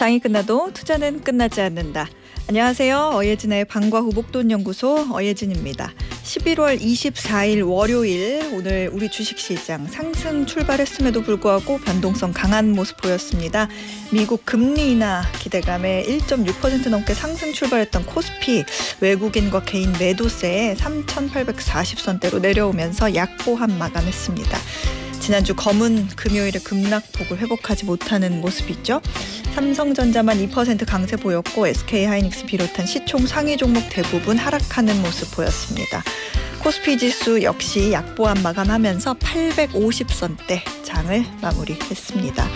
장이 끝나도 투자는 끝나지 않는다. 안녕하세요. 어예진의 방과 후 목돈연구소 어예진입니다. 11월 24일 월요일 오늘 우리 주식시장 상승 출발했음에도 불구하고 변동성 강한 모습 보였습니다. 미국 금리 인하 기대감에 1.6% 넘게 상승 출발했던 코스피 외국인과 개인 매도세에 3,840선대로 내려오면서 약보합 마감했습니다. 지난주 검은 금요일에 급락폭을 회복하지 못하는 모습이 있죠. 삼성전자만 2% 강세 보였고 SK하이닉스 비롯한 시총 상위 종목 대부분 하락하는 모습 보였습니다. 코스피 지수 역시 약보합 마감하면서 850선대 장을 마무리했습니다.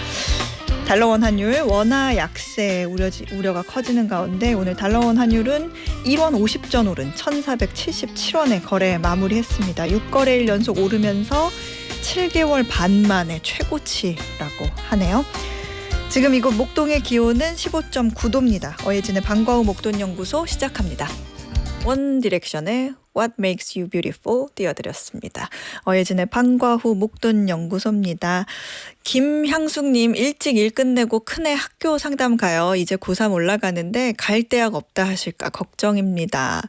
달러원 환율 원화 약세 우려가 커지는 가운데 오늘 달러원 환율은 1원 50전 오른 1,477원에 거래 마무리했습니다. 6거래일 연속 오르면서 7개월 반 만에 최고치라고 하네요. 지금 이곳 목동의 기온은 15.9도입니다. 어예진의 방과 후 목돈연구소 시작합니다. 원 디렉션의 What Makes You Beautiful 띄워드렸습니다. 어예진의 방과 후 목돈연구소입니다. 김향숙님 일찍 일 끝내고 큰애 학교 상담 가요. 이제 고3 올라가는데 갈 대학 없다 하실까 걱정입니다.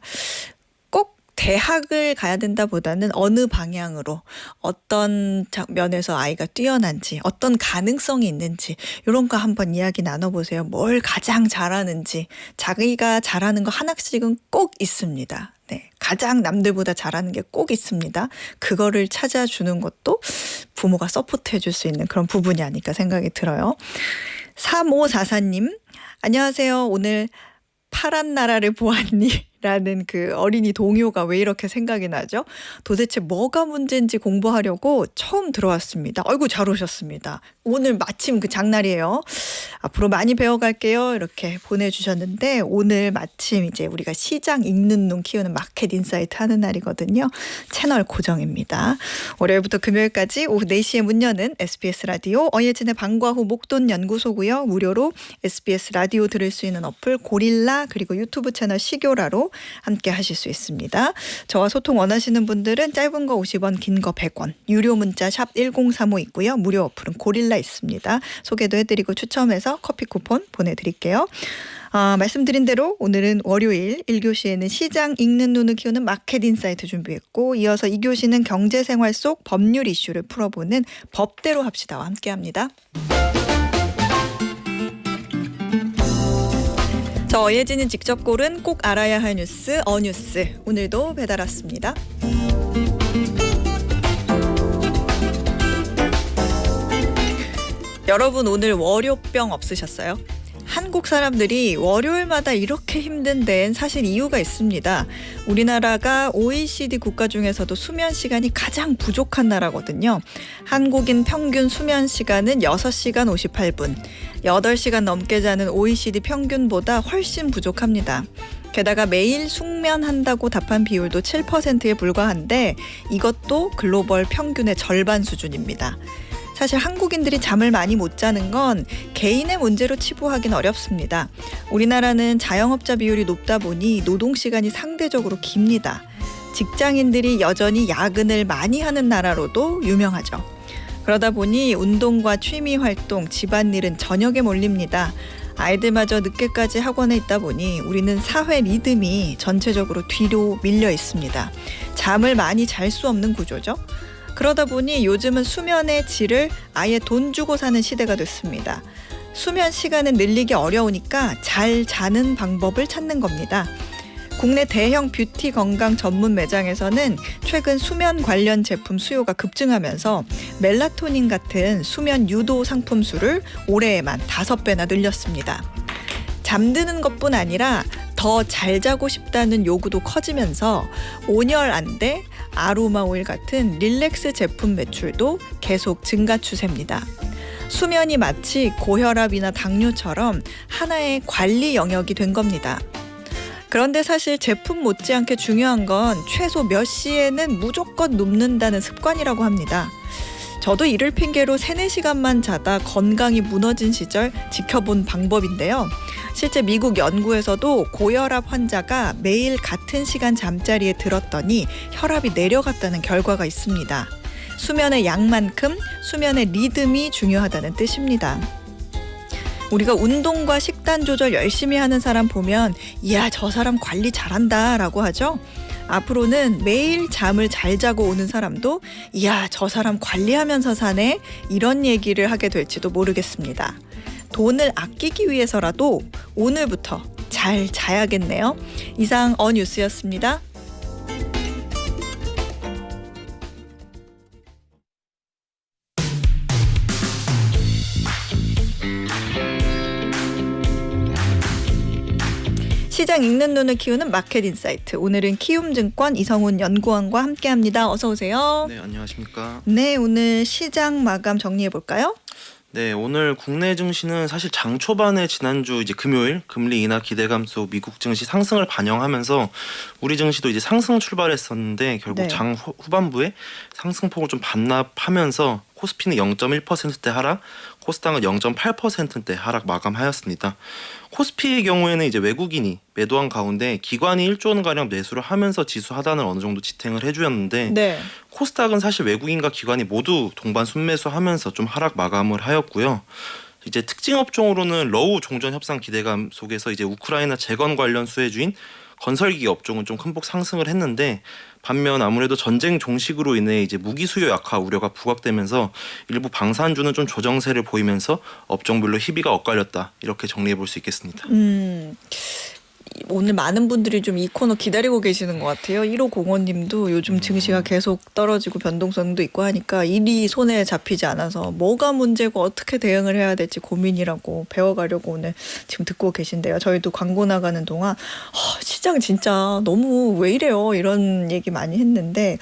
대학을 가야 된다보다는 어느 방향으로 어떤 면에서 아이가 뛰어난지 어떤 가능성이 있는지 이런 거 한번 이야기 나눠보세요. 뭘 가장 잘하는지 자기가 잘하는 거 하나씩은 꼭 있습니다. 네, 가장 남들보다 잘하는 게 꼭 있습니다. 그거를 찾아주는 것도 부모가 서포트해 줄 수 있는 그런 부분이 아닐까 생각이 들어요. 3544님 안녕하세요. 오늘 파란 나라를 보았니? 라는 그 어린이 동요가 왜 이렇게 생각이 나죠? 도대체 뭐가 문제인지 공부하려고 처음 들어왔습니다. 아이고 잘 오셨습니다. 오늘 마침 그 장날이에요. 앞으로 많이 배워갈게요. 이렇게 보내주셨는데 오늘 마침 이제 우리가 시장 읽는 눈 키우는 마켓 인사이트 하는 날이거든요. 채널 고정입니다. 월요일부터 금요일까지 오후 4시에 문 여는 SBS 라디오 어예진의 방과 후 목돈연구소고요. 무료로 SBS 라디오 들을 수 있는 어플 고릴라 그리고 유튜브 채널 시교라로 함께 하실 수 있습니다. 저와 소통 원하시는 분들은 짧은 거 50원, 긴 거 100원, 유료 문자 샵 1035 있고요. 무료 어플은 고릴라 있습니다. 소개도 해드리고 추첨해서 커피 쿠폰 보내드릴게요. 말씀드린 대로 오늘은 월요일 1교시에는 시장 읽는 눈을 키우는 마켓 인사이트 준비했고 이어서 2교시는 경제생활 속 법률 이슈를 풀어보는 법대로 합시다와 함께합니다. 저 어예진이 직접 고른 꼭 알아야 할 뉴스 어뉴스 오늘도 배달 왔습니다. 여러분 오늘 월요병 없으셨어요? 한국 사람들이 월요일마다 이렇게 힘든 데엔 사실 이유가 있습니다. 우리나라가 OECD 국가 중에서도 수면 시간이 가장 부족한 나라거든요. 한국인 평균 수면 시간은 6시간 58분. 8시간 넘게 자는 OECD 평균보다 훨씬 부족합니다. 게다가 매일 숙면한다고 답한 비율도 7%에 불과한데 이것도 글로벌 평균의 절반 수준입니다. 사실 한국인들이 잠을 많이 못 자는 건 개인의 문제로 치부하기는 어렵습니다. 우리나라는 자영업자 비율이 높다 보니 노동시간이 상대적으로 깁니다. 직장인들이 여전히 야근을 많이 하는 나라로도 유명하죠. 그러다 보니 운동과 취미 활동, 집안일은 저녁에 몰립니다. 아이들마저 늦게까지 학원에 있다 보니 우리는 사회 리듬이 전체적으로 뒤로 밀려 있습니다. 잠을 많이 잘 수 없는 구조죠. 그러다 보니 요즘은 수면의 질을 아예 돈 주고 사는 시대가 됐습니다. 수면 시간을 늘리기 어려우니까 잘 자는 방법을 찾는 겁니다. 국내 대형 뷰티 건강 전문 매장에서는 최근 수면 관련 제품 수요가 급증하면서 멜라토닌 같은 수면 유도 상품 수를 올해에만 5배나 늘렸습니다. 잠드는 것뿐 아니라 더 잘 자고 싶다는 요구도 커지면서 온열안대, 아로마 오일 같은 릴렉스 제품 매출도 계속 증가 추세입니다. 수면이 마치 고혈압이나 당뇨처럼 하나의 관리 영역이 된 겁니다. 그런데 사실 제품 못지않게 중요한 건 최소 몇 시에는 무조건 눕는다는 습관이라고 합니다. 저도 이를 핑계로 3-4시간만 자다 건강이 무너진 시절 지켜본 방법인데요. 실제 미국 연구에서도 고혈압 환자가 매일 같은 시간 잠자리에 들었더니 혈압이 내려갔다는 결과가 있습니다. 수면의 양만큼 수면의 리듬이 중요하다는 뜻입니다. 우리가 운동과 식단 조절 열심히 하는 사람 보면 이야 저 사람 관리 잘한다라고 하죠. 앞으로는 매일 잠을 잘 자고 오는 사람도 이야 저 사람 관리하면서 사네 이런 얘기를 하게 될지도 모르겠습니다. 돈을 아끼기 위해서라도 오늘부터 잘 자야겠네요. 이상 어뉴스였습니다. 시장 읽는 눈을 키우는 마켓 인사이트. 오늘은 키움증권 이성훈 연구원과 함께합니다. 어서 오세요. 네, 안녕하십니까. 네, 오늘 시장 마감 정리해 볼까요? 네, 오늘 국내 증시는 사실 장 초반에 지난주 이제 금요일 금리 인하 기대감 속 미국 증시 상승을 반영하면서 우리 증시도 이제 상승 출발했었는데 결국 네. 장 후반부에 상승폭을 좀 반납하면서 코스피는 0.1%대 하락, 코스닥은 0.8%대 하락 마감하였습니다. 코스피의 경우에는 이제 외국인이 매도한 가운데 기관이 1조 원 가량 매수를 하면서 지수 하단을 어느 정도 지탱을 해주었는데 네. 코스닥은 사실 외국인과 기관이 모두 동반 순매수하면서 좀 하락 마감을 하였고요. 이제 특징 업종으로는 러우 종전 협상 기대감 속에서 이제 우크라이나 재건 관련 수혜주인 건설기기 업종은 좀 큰 폭 상승을 했는데 반면 아무래도 전쟁 종식으로 인해 이제 무기 수요 약화 우려가 부각되면서 일부 방산주는 좀 조정세를 보이면서 업종별로 희비가 엇갈렸다 이렇게 정리해 볼 수 있겠습니다. 오늘 많은 분들이 좀 이 코너 기다리고 계시는 것 같아요. 1505님도 요즘 증시가 계속 떨어지고 변동성도 있고 하니까 일이 손에 잡히지 않아서 뭐가 문제고 어떻게 대응을 해야 될지 고민이라고 배워가려고 오늘 지금 듣고 계신데요. 저희도 광고 나가는 동안 시장 진짜 너무 왜 이래요 이런 얘기 많이 했는데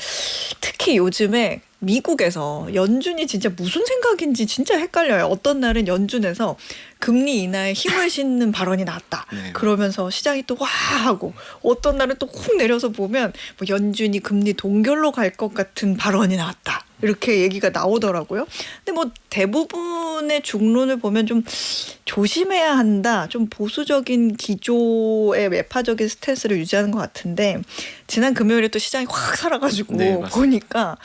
특히 요즘에 미국에서 연준이 진짜 무슨 생각인지 진짜 헷갈려요. 어떤 날은 연준에서 금리 인하에 힘을 싣는 발언이 나왔다. 네. 그러면서 시장이 또 와 하고 어떤 날은 또 훅 내려서 보면 뭐 연준이 금리 동결로 갈 것 같은 발언이 나왔다. 이렇게 얘기가 나오더라고요. 근데 뭐 대부분의 중론을 보면 좀 조심해야 한다. 좀 보수적인 기조의 매파적인 스탠스를 유지하는 것 같은데 지난 금요일에 또 시장이 확 살아가지고 네, 맞습니다. 보니까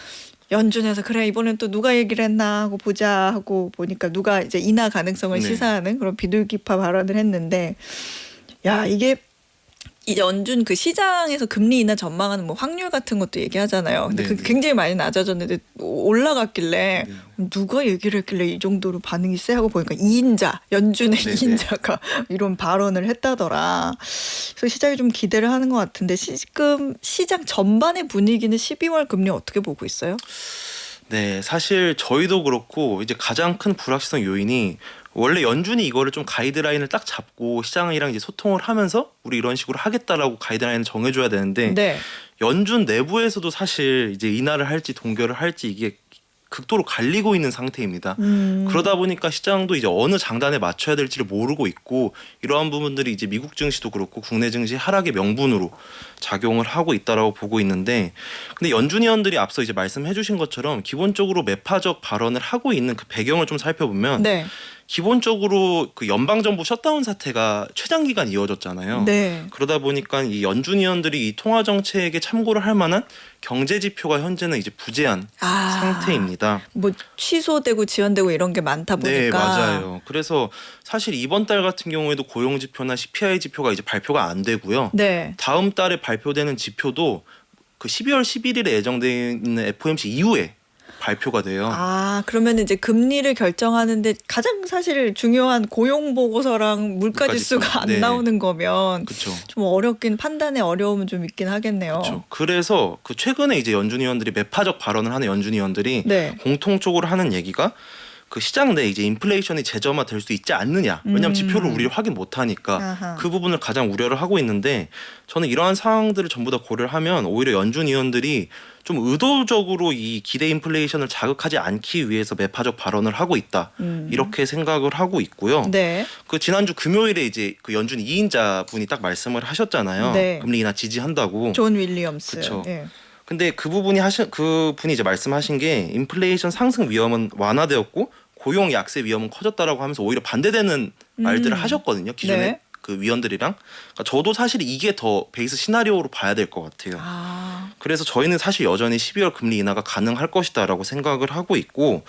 연준에서 그래 이번엔 또 누가 얘기를 했나 하고 보자 하고 보니까 누가 이제 인하 가능성을 네. 시사하는 그런 비둘기파 발언을 했는데 야 이게 이 연준 그 시장에서 금리 인하 전망하는 뭐 확률 같은 것도 얘기하잖아요. 근데 네, 그 네. 굉장히 많이 낮아졌는데 올라갔길래 네. 누가 얘기를 했길래 이 정도로 반응이 세 하고 보니까 2인자 연준의 네, 2인자가 이런 발언을 했다더라. 그래서 시장이 좀 기대를 하는 것 같은데 지금 시장 전반의 분위기는 12월 금리 어떻게 보고 있어요? 네, 사실 저희도 그렇고 이제 가장 큰 불확실성 요인이 원래 연준이 이거를 좀 가이드라인을 딱 잡고 시장이랑 이제 소통을 하면서 우리 이런 식으로 하겠다라고 가이드라인을 정해줘야 되는데 네. 연준 내부에서도 사실 이제 인하를 할지 동결을 할지 이게 극도로 갈리고 있는 상태입니다. 그러다 보니까 시장도 이제 어느 장단에 맞춰야 될지를 모르고 있고 이러한 부분들이 이제 미국 증시도 그렇고 국내 증시 하락의 명분으로 작용을 하고 있다라고 보고 있는데 근데 연준 위원들이 앞서 이제 말씀해주신 것처럼 기본적으로 매파적 발언을 하고 있는 그 배경을 좀 살펴보면 네. 기본적으로 그 연방정부 셔다운 사태가 최장 기간 이어졌잖아요. 네. 그러다 보니까 이 연준 위원들이 이 통화 정책에 참고를 할 만한 경제 지표가 현재는 이제 부재한 상태입니다. 뭐 취소되고 지연되고 이런 게 많다 보니까. 네, 맞아요. 그래서 사실 이번 달 같은 경우에도 고용 지표나 CPI 지표가 이제 발표가 안 되고요. 네. 다음 달에 발표되는 지표도 그 12월 11일에 예정돼 있는 FOMC 이후에 발표가 돼요. 그러면 이제 금리를 결정하는데 가장 사실 중요한 고용 보고서랑 물가 지수가 안 네. 나오는 거면 그렇죠. 좀 어렵긴 판단에 어려움은 좀 있긴 하겠네요. 그렇죠. 그래서 그 최근에 이제 연준 위원들이 매파적 발언을 하는 연준 위원들이 네. 공통적으로 하는 얘기가 그 시장 내 이제 인플레이션이 재점화 될 수 있지 않느냐. 왜냐하면 지표를 우리를 확인 못하니까 아하. 그 부분을 가장 우려를 하고 있는데 저는 이러한 상황들을 전부 다 고려를 하면 오히려 연준 위원들이 좀 의도적으로 이 기대 인플레이션을 자극하지 않기 위해서 매파적 발언을 하고 있다. 이렇게 생각을 하고 있고요. 네. 그 지난주 금요일에 이제 그 연준 2인자 분이 딱 말씀을 하셨잖아요. 네. 금리 인하 지지한다고. 존 윌리엄스. 그쵸. 예. 근데 그 분이 이제 말씀하신 게 인플레이션 상승 위험은 완화되었고 고용 약세 위험은 커졌다라고 하면서 오히려 반대되는 말들을 하셨거든요. 기존에 네. 그 위원들이랑 그러니까 저도 사실 이게 더 베이스 시나리오로 봐야 될 것 같아요. 그래서 저희는 사실 여전히 12월 금리 인하가 가능할 것이다라고 생각을 하고 있고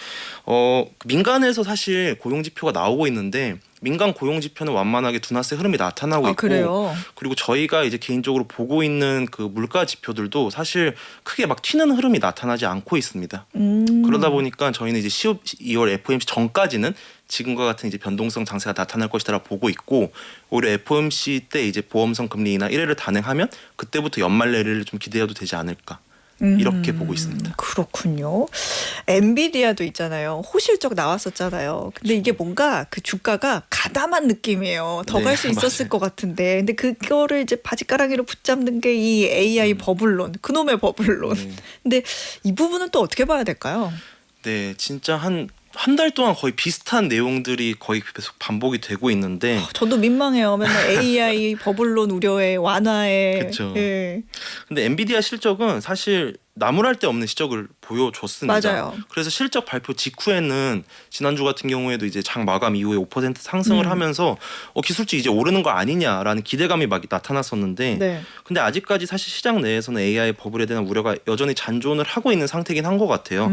민간에서 사실 고용 지표가 나오고 있는데 민간 고용 지표는 완만하게 둔화세 흐름이 나타나고 있고 그래요? 그리고 저희가 이제 개인적으로 보고 있는 그 물가 지표들도 사실 크게 막 튀는 흐름이 나타나지 않고 있습니다. 그러다 보니까 저희는 이제 12월 FOMC 전까지는 지금과 같은 이제 변동성 장세가 나타날 것이다라고 보고 있고 오히려 FOMC 때 이제 보험성 금리 인하 1회를 단행하면 그때부터 연말 내리를 좀 기대해도 되지 않을까. 이렇게 보고 있습니다. 그렇군요. 엔비디아도 있잖아요. 호실적 나왔었잖아요. 근데 이게 뭔가 그 주가가 가담한 느낌이에요. 더 갈 수 있었을 맞아요. 것 같은데. 근데 그거를 이제 바지가랑이로 붙잡는 게 이 AI 버블론, 그놈의 버블론. 근데 이 부분은 또 어떻게 봐야 될까요? 네, 진짜 한 달 동안 거의 비슷한 내용들이 거의 계속 반복이 되고 있는데 저도 민망해요. 맨날 AI 버블론 우려에 완화에. 그쵸. 예. 근데 엔비디아 실적은 사실 나무랄 데 없는 실적을 보여줬습니다. 맞아요. 그래서 실적 발표 직후에는 지난주 같은 경우에도 이제 장 마감 이후에 5% 상승을 하면서 기술주 이제 오르는 거 아니냐라는 기대감이 막 나타났었는데 네. 근데 아직까지 사실 시장 내에서는 AI 버블에 대한 우려가 여전히 잔존을 하고 있는 상태긴 한 것 같아요.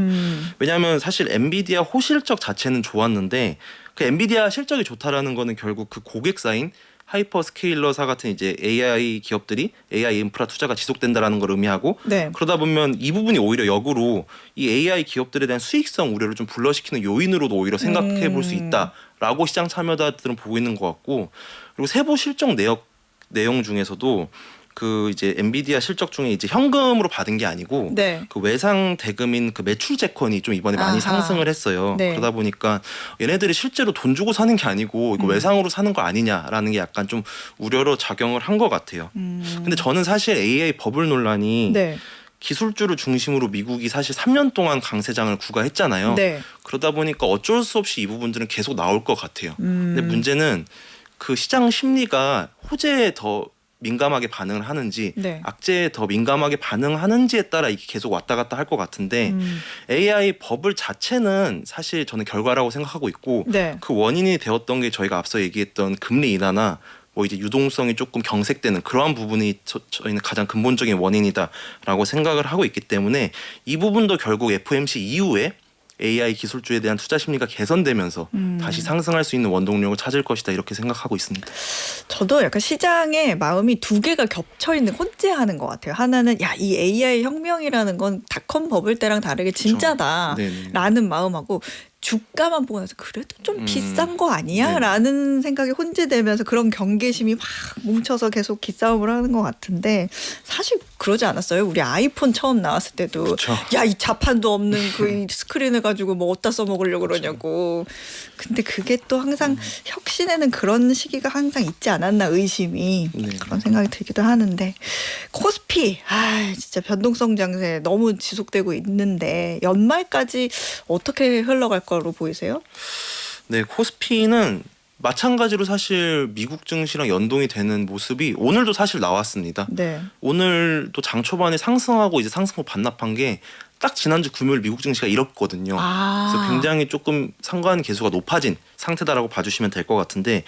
왜냐하면 사실 엔비디아 호실적 자체는 좋았는데 그 엔비디아 실적이 좋다라는 거는 결국 그 고객사인 하이퍼스케일러사 같은 이제 AI 기업들이 AI 인프라 투자가 지속된다라는 걸 의미하고 네. 그러다 보면 이 부분이 오히려 역으로 이 AI 기업들에 대한 수익성 우려를 좀 불러시키는 요인으로도 오히려 생각해 볼 수 있다라고 시장 참여자들은 보고 있는 것 같고 그리고 세부 실적 내용 중에서도 그 이제 엔비디아 실적 중에 이제 현금으로 받은 게 아니고 네. 그 외상 대금인 그 매출 재건이 좀 이번에 많이 아하. 상승을 했어요. 네. 그러다 보니까 얘네들이 실제로 돈 주고 사는 게 아니고 이거 외상으로 사는 거 아니냐라는 게 약간 좀 우려로 작용을 한 것 같아요. 근데 저는 사실 AI 버블 논란이 네. 기술주를 중심으로 미국이 사실 3년 동안 강세장을 구가했잖아요. 네. 그러다 보니까 어쩔 수 없이 이 부분들은 계속 나올 것 같아요. 근데 문제는 그 시장 심리가 호재에 더 민감하게 반응을 하는지 네. 악재에 더 민감하게 반응하는지에 따라 이게 계속 왔다 갔다 할 것 같은데 AI 버블 자체는 사실 저는 결과라고 생각하고 있고 네. 그 원인이 되었던 게 저희가 앞서 얘기했던 금리 인하나 뭐 이제 유동성이 조금 경색되는 그러한 부분이 저희는 가장 근본적인 원인이다라고 생각을 하고 있기 때문에 이 부분도 결국 FOMC 이후에 AI 기술주에 대한 투자 심리가 개선되면서 다시 상승할 수 있는 원동력을 찾을 것이다 이렇게 생각하고 있습니다. 저도 약간 시장에 마음이 두 개가 겹쳐 있는 혼재하는 것 같아요. 하나는 야, 이 AI 혁명이라는 건 닷컴 버블 때랑 다르게 진짜다라는 마음하고 주가만 보고 나서 그래도 좀 비싼 거 아니야? 네네. 라는 생각이 혼재되면서 그런 경계심이 막 뭉쳐서 계속 기싸움을 하는 것 같은데 사실 그러지 않았어요? 우리 아이폰 처음 나왔을 때도 그쵸. 야, 이 자판도 없는 그 스크린을 가지고 뭐 어디다 써먹으려고 그러냐고. 근데 그게 또 항상 혁신에는 그런 시기가 항상 있지 않았나 의심이 네. 그런 생각이 들기도 하는데 코스피 진짜 변동성 장세 너무 지속되고 있는데 연말까지 어떻게 흘러갈 거로 보이세요? 네, 코스피는 마찬가지로 사실 미국 증시랑 연동이 되는 모습이 오늘도 사실 나왔습니다. 네. 오늘도 장 초반에 상승하고 이제 상승후 반납한 게 딱 지난주 금요일 미국 증시가 이렇거든요. 그래서 굉장히 조금 상관 계수가 높아진 상태다라고 봐주시면 될 것 같은데,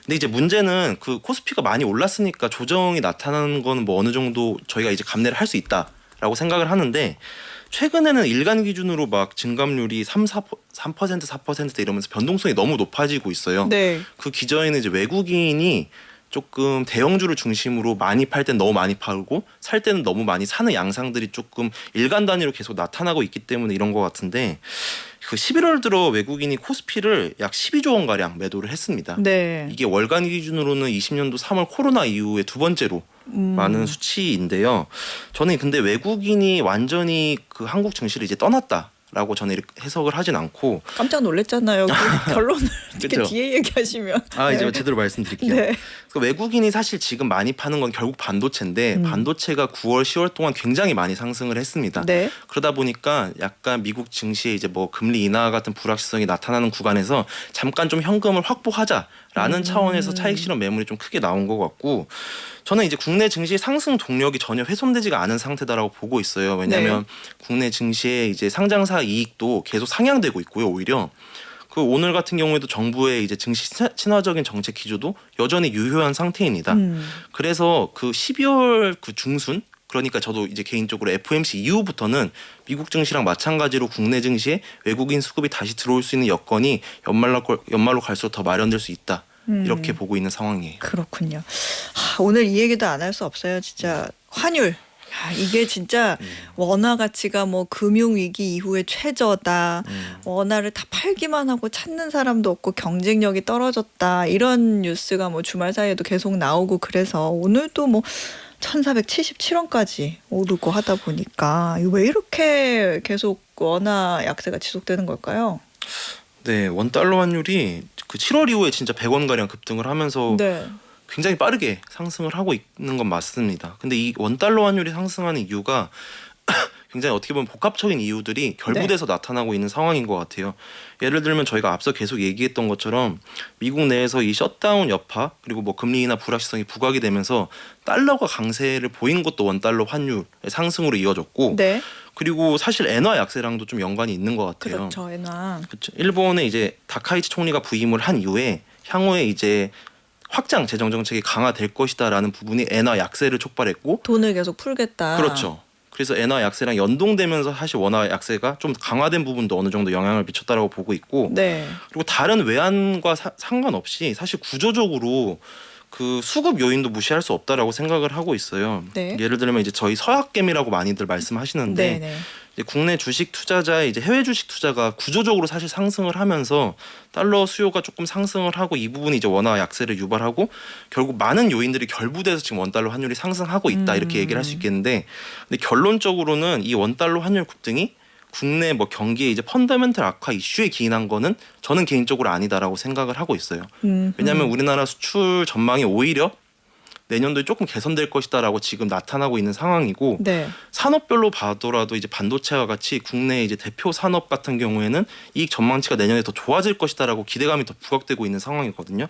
근데 이제 문제는 그 코스피가 많이 올랐으니까 조정이 나타나는 거는 뭐 어느 정도 저희가 이제 감내를 할 수 있다라고 생각을 하는데, 최근에는 일간 기준으로 막 증감률이 3% 4% 이러면서 변동성이 너무 높아지고 있어요. 네. 그 기저에는 이제 외국인이 조금 대형주를 중심으로 많이 팔 땐 너무 많이 팔고 살 때는 너무 많이 사는 양상들이 조금 일간 단위로 계속 나타나고 있기 때문에 이런 것 같은데, 그 11월 들어 외국인이 코스피를 약 12조 원 가량 매도를 했습니다. 네. 이게 월간 기준으로는 20년도 3월 코로나 이후에 두 번째로 많은 수치인데요. 저는 근데 외국인이 완전히 그 한국 증시를 이제 떠났다라고 저는 이렇게 해석을 하진 않고, 깜짝 놀랐잖아요. 그 결론을 어떻게 그쵸? 뒤에 얘기하시면. 이제 네. 제대로 말씀드릴게요. 네. 그 외국인이 사실 지금 많이 파는 건 결국 반도체인데 반도체가 9월, 10월 동안 굉장히 많이 상승을 했습니다. 네. 그러다 보니까 약간 미국 증시에 이제 뭐 금리 인하 같은 불확실성이 나타나는 구간에서 잠깐 좀 현금을 확보하자라는 차원에서 차익 실현 매물이 좀 크게 나온 것 같고, 저는 이제 국내 증시 상승 동력이 전혀 훼손되지가 않은 상태다라고 보고 있어요. 왜냐하면 국내 증시의 이제 상장사 이익도 계속 상향되고 있고요. 오히려 그 오늘 같은 경우에도 정부의 이제 증시 친화적인 정책 기조도 여전히 유효한 상태입니다. 그래서 그 12월 그 중순 그러니까 저도 이제 개인적으로 FOMC 이후부터는 미국 증시랑 마찬가지로 국내 증시에 외국인 수급이 다시 들어올 수 있는 여건이 연말로 갈수록 더 마련될 수 있다. 이렇게 보고 있는 상황이에요. 그렇군요. 오늘 이 얘기도 안 할 수 없어요. 진짜 환율. 이게 진짜 원화 가치가 뭐 금융위기 이후에 최저다. 원화를 다 팔기만 하고 찾는 사람도 없고 경쟁력이 떨어졌다. 이런 뉴스가 뭐 주말 사이에도 계속 나오고 그래서 오늘도 뭐 1477원까지 오르고 하다 보니까 왜 이렇게 계속 원화 약세가 지속되는 걸까요? 네, 원달러 환율이 그 7월 이후에 진짜 100원 가량 급등을 하면서 네. 굉장히 빠르게 상승을 하고 있는 건 맞습니다. 근데 이 원달러 환율이 상승하는 이유가 굉장히 어떻게 보면 복합적인 이유들이 결부돼서 나타나고 있는 상황인 것 같아요. 예를 들면 저희가 앞서 계속 얘기했던 것처럼 미국 내에서 이 셧다운 여파 그리고 뭐 금리 인하 불확실성이 부각이 되면서 달러가 강세를 보인 것도 원달러 환율의 상승으로 이어졌고 네. 그리고 사실 엔화 약세랑도 좀 연관이 있는 것 같아요. 그렇죠. 엔화. 그렇죠. 일본의 이제 다카이치 총리가 부임을 한 이후에 향후에 이제 확장 재정 정책이 강화될 것이다라는 부분이 엔화 약세를 촉발했고 돈을 계속 풀겠다. 그렇죠. 그래서 엔화 약세랑 연동되면서 사실 원화 약세가 좀 강화된 부분도 어느 정도 영향을 미쳤다라고 보고 있고 네. 그리고 다른 외환과 상관없이 사실 구조적으로 그 수급 요인도 무시할 수 없다라고 생각을 하고 있어요. 네. 예를 들면 이제 저희 서학개미라고 많이들 말씀하시는데 네. 이제 국내 주식 투자자의 이제 해외 주식 투자가 구조적으로 사실 상승을 하면서 달러 수요가 조금 상승을 하고 이 부분이 이제 원화 약세를 유발하고 결국 많은 요인들이 결부돼서 지금 원달러 환율이 상승하고 있다 이렇게 얘기를 할 수 있겠는데 근데 결론적으로는 이 원달러 환율 급등이 국내 뭐 경기의 이제 펀더멘털 악화 이슈에 기인한 거는 저는 개인적으로 아니다라고 생각을 하고 있어요. 왜냐하면 우리나라 수출 전망이 오히려 내년도에 조금 개선될 것이다라고 지금 나타나고 있는 상황이고 네. 산업별로 봐더라도 이제 반도체와 같이 국내 이제 대표 산업 같은 경우에는 이익 전망치가 내년에 더 좋아질 것이다라고 기대감이 더 부각되고 있는 상황이거든요.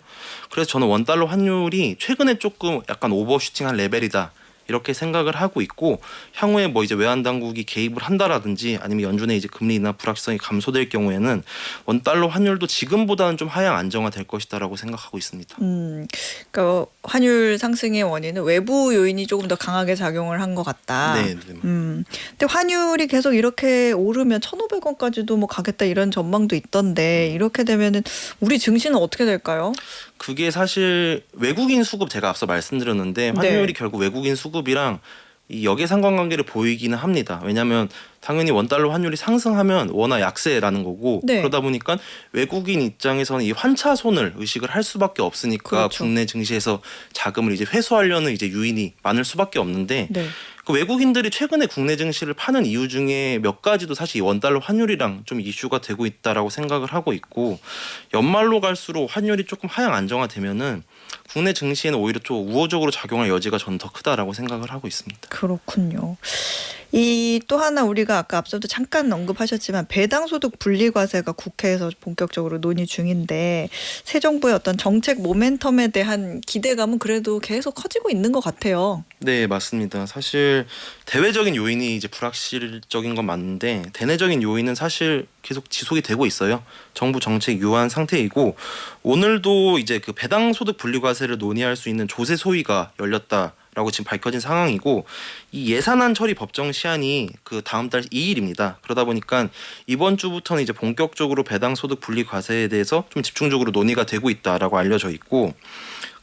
그래서 저는 원달러 환율이 최근에 조금 약간 오버슈팅한 레벨이다. 이렇게 생각을 하고 있고 향후에 뭐 이제 외환 당국이 개입을 한다라든지 아니면 연준의 이제 금리 인하 불확실성이 감소될 경우에는 원달러 환율도 지금보다는 좀 하향 안정화될 것이다라고 생각하고 있습니다. 그러니까 환율 상승의 원인은 외부 요인이 조금 더 강하게 작용을 한 것 같다. 네. 근데 환율이 계속 이렇게 오르면 1,500원까지도 뭐 가겠다 이런 전망도 있던데 이렇게 되면은 우리 증시는 어떻게 될까요? 그게 사실 외국인 수급 제가 앞서 말씀드렸는데 환율이 결국 외국인 수급이랑 이 역의 상관관계를 보이기는 합니다. 왜냐하면 당연히 원달러 환율이 상승하면 원화 약세라는 거고 그러다 보니까 외국인 입장에서는 이 환차손을 의식을 할 수밖에 없으니까 그렇죠. 국내 증시에서 자금을 이제 회수하려는 이제 유인이 많을 수밖에 없는데 그 외국인들이 최근에 국내 증시를 파는 이유 중에 몇 가지도 사실 이 원달러 환율이랑 좀 이슈가 되고 있다라고 생각을 하고 있고 연말로 갈수록 환율이 조금 하향 안정화되면은 국내 증시에는 오히려 좀 우호적으로 작용할 여지가 저는 더 크다라고 생각을 하고 있습니다. 그렇군요. 이 또 하나 우리가 아까 앞서도 잠깐 언급하셨지만 배당소득 분리과세가 국회에서 본격적으로 논의 중인데 새 정부의 어떤 정책 모멘텀에 대한 기대감은 그래도 계속 커지고 있는 것 같아요. 네, 맞습니다. 사실 대외적인 요인이 이제 불확실적인 건 맞는데 대내적인 요인은 사실 계속 지속이 되고 있어요. 정부 정책 유한 상태이고 오늘도 이제 그 배당소득 분리과세를 논의할 수 있는 조세 소위가 열렸다라고 지금 밝혀진 상황이고 이 예산안 처리 법정 시한이 그 다음 달 2일입니다. 그러다 보니까 이번 주부터는 이제 본격적으로 배당소득 분리과세에 대해서 좀 집중적으로 논의가 되고 있다라고 알려져 있고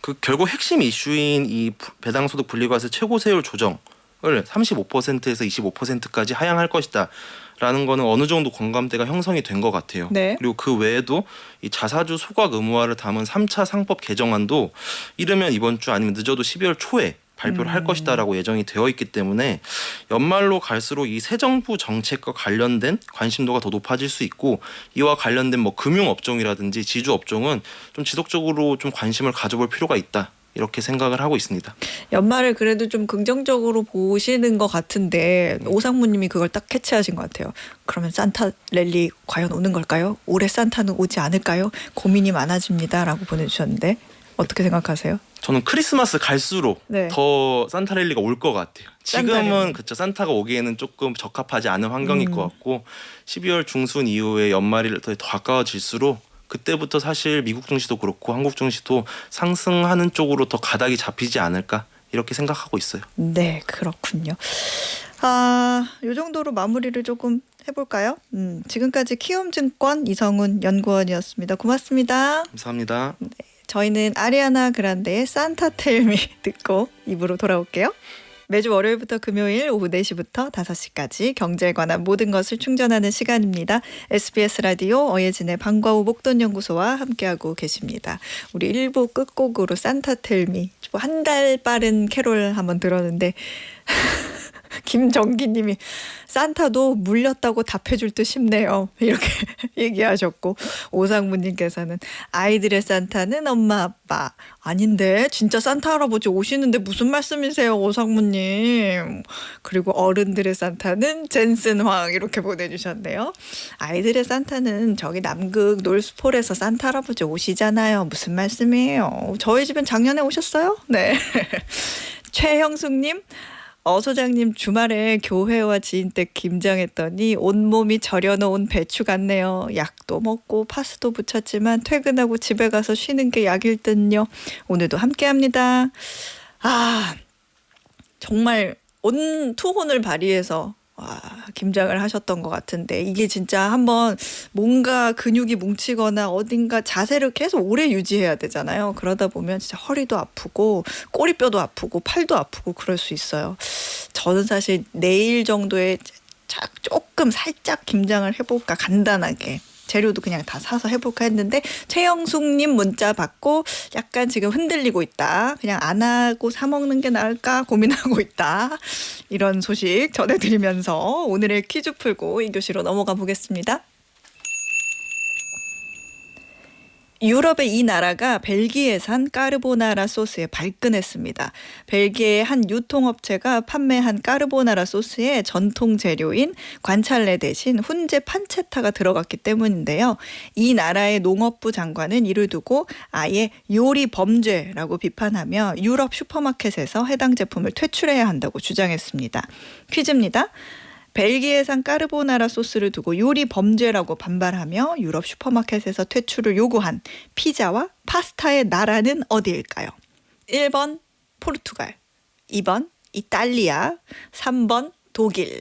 그 결국 핵심 이슈인 이 배당소득 분리과세 최고세율 조정을 35%에서 25%까지 하향할 것이다. 라는 거는 어느 정도 공감대가 형성이 된 것 같아요. 그리고 그 외에도 이 자사주 소각 의무화를 담은 3차 상법 개정안도 이르면 이번 주 아니면 늦어도 12월 초에 발표를 할 것이다라고 예정이 되어 있기 때문에 연말로 갈수록 이 새 정부 정책과 관련된 관심도가 더 높아질 수 있고 이와 관련된 뭐 금융 업종이라든지 지주 업종은 좀 지속적으로 좀 관심을 가져볼 필요가 있다. 이렇게 생각을 하고 있습니다. 연말을 그래도 좀 긍정적으로 보시는 것 같은데 오상무님이 그걸 딱 캐치하신 것 같아요. 그러면 산타 랠리 과연 오는 걸까요? 올해 산타는 오지 않을까요? 고민이 많아집니다라고 보내주셨는데 어떻게 생각하세요? 저는 크리스마스 갈수록 더 산타 랠리가 올 것 같아요. 지금은 그쵸 산타가 오기에는 조금 적합하지 않은 환경일 것 같고 12월 중순 이후에 연말이 더 가까워질수록 그때부터 사실 미국 증시도 그렇고 한국 증시도 상승하는 쪽으로 더 가닥이 잡히지 않을까 이렇게 생각하고 있어요. 네, 그렇군요. 요 정도로 마무리를 조금 해볼까요? 지금까지 키움증권 이성훈 연구원이었습니다. 고맙습니다. 감사합니다. 저희는 아리아나 그란데의 산타 텔미 듣고 입으로 돌아올게요. 매주 월요일부터 금요일 오후 4시부터 5시까지 경제에 관한 모든 것을 충전하는 시간입니다. SBS 라디오 어예진의 방과후 목돈연구소와 함께하고 계십니다. 우리 1부 끝곡으로 산타 텔미 한 달 빠른 캐롤 한번 들었는데 김정기님이 산타도 물렸다고 답해줄 듯 싶네요. 이렇게 얘기하셨고 오상무님께서는 아이들의 산타는 엄마 아빠. 아닌데 진짜 산타 할아버지 오시는데 무슨 말씀이세요 오상무님. 그리고 어른들의 산타는 젠슨 황 이렇게 보내주셨네요. 아이들의 산타는 저기 남극 놀스폴에서 산타 할아버지 오시잖아요. 무슨 말씀이에요. 저희 집엔 작년에 오셨어요? 네. 최형숙님. 소장님 주말에 교회와 지인 댁 김장했더니 온몸이 절여놓은 배추 같네요. 약도 먹고 파스도 붙였지만 퇴근하고 집에 가서 쉬는 게 약일 듯요. 오늘도 함께합니다. 정말 온 투혼을 발휘해서 김장을 하셨던 것 같은데 이게 진짜 한번 뭔가 근육이 뭉치거나 어딘가 자세를 계속 오래 유지해야 되잖아요. 그러다 보면 진짜 허리도 아프고 꼬리뼈도 아프고 팔도 아프고 그럴 수 있어요. 저는 사실 내일 정도에 조금 살짝 김장을 해볼까 간단하게. 재료도 그냥 다 사서 해볼까 했는데 최영숙님 문자 받고 약간 지금 흔들리고 있다. 그냥 안 하고 사 먹는 게 나을까 고민하고 있다. 이런 소식 전해드리면서 오늘의 퀴즈 풀고 2교시로 넘어가 보겠습니다. 유럽의 이 나라가 벨기에산 까르보나라 소스에 발끈했습니다. 벨기에의 한 유통업체가 판매한 까르보나라 소스의 전통 재료인 관찰레 대신 훈제 판체타가 들어갔기 때문인데요. 이 나라의 농업부 장관은 이를 두고 아예 요리 범죄라고 비판하며 유럽 슈퍼마켓에서 해당 제품을 퇴출해야 한다고 주장했습니다. 퀴즈입니다. 벨기에산 까르보나라 소스를 두고 요리 범죄라고 반발하며 유럽 슈퍼마켓에서 퇴출을 요구한 피자와 파스타의 나라는 어디일까요? 1번 포르투갈, 2번 이탈리아, 3번 독일.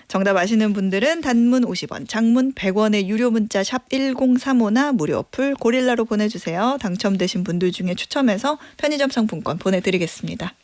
정답 아시는 분들은 단문 50원, 장문 100원의 유료 문자 샵 1035나 무료 어플 고릴라로 보내주세요. 당첨되신 분들 중에 추첨해서 편의점 상품권 보내드리겠습니다.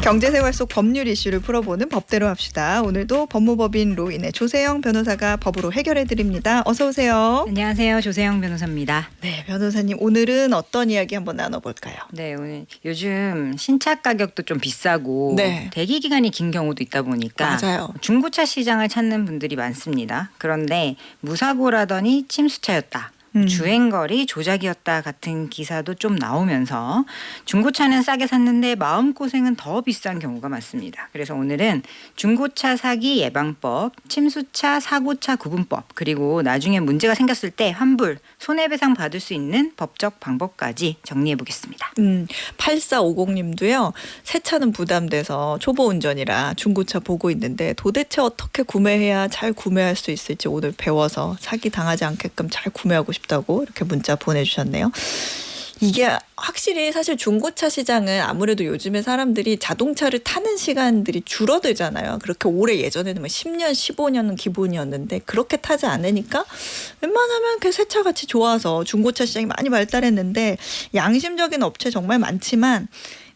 경제생활 속 법률 이슈를 풀어보는 법대로 합시다. 오늘도 법무법인 로인의 조세영 변호사가 법으로 해결해드립니다. 어서 오세요. 안녕하세요. 조세영 변호사입니다. 네, 변호사님 오늘은 어떤 이야기 한번 나눠볼까요? 네, 오늘 요즘 신차 가격도 좀 비싸고 네. 대기 기간이 긴 경우도 있다 보니까 맞아요. 중고차 시장을 찾는 분들이 많습니다. 그런데 무사고라더니 침수차였다. 주행거리 조작이었다 같은 기사도 좀 나오면서 중고차는 싸게 샀는데 마음고생은 더 비싼 경우가 많습니다. 그래서 오늘은 중고차 사기 예방법, 침수차 사고차 구분법, 그리고 나중에 문제가 생겼을 때 환불, 손해배상 받을 수 있는 법적 방법까지 정리해 보겠습니다. 8450님도요. 새 차는 부담돼서 초보 운전이라 중고차 보고 있는데 도대체 어떻게 구매해야 잘 구매할 수 있을지 오늘 배워서 사기 당하지 않게끔 잘 구매하고 싶다고 이렇게 문자 보내주셨네요. 이게 확실히 사실 중고차 시장은 아무래도 요즘에 사람들이 자동차를 타는 시간들이 줄어들잖아요. 그렇게 오래 예전에는 뭐 10년, 15년은 기본이었는데 그렇게 타지 않으니까 웬만하면 그 새 차 같이 좋아서 중고차 시장이 많이 발달했는데 양심적인 업체 정말 많지만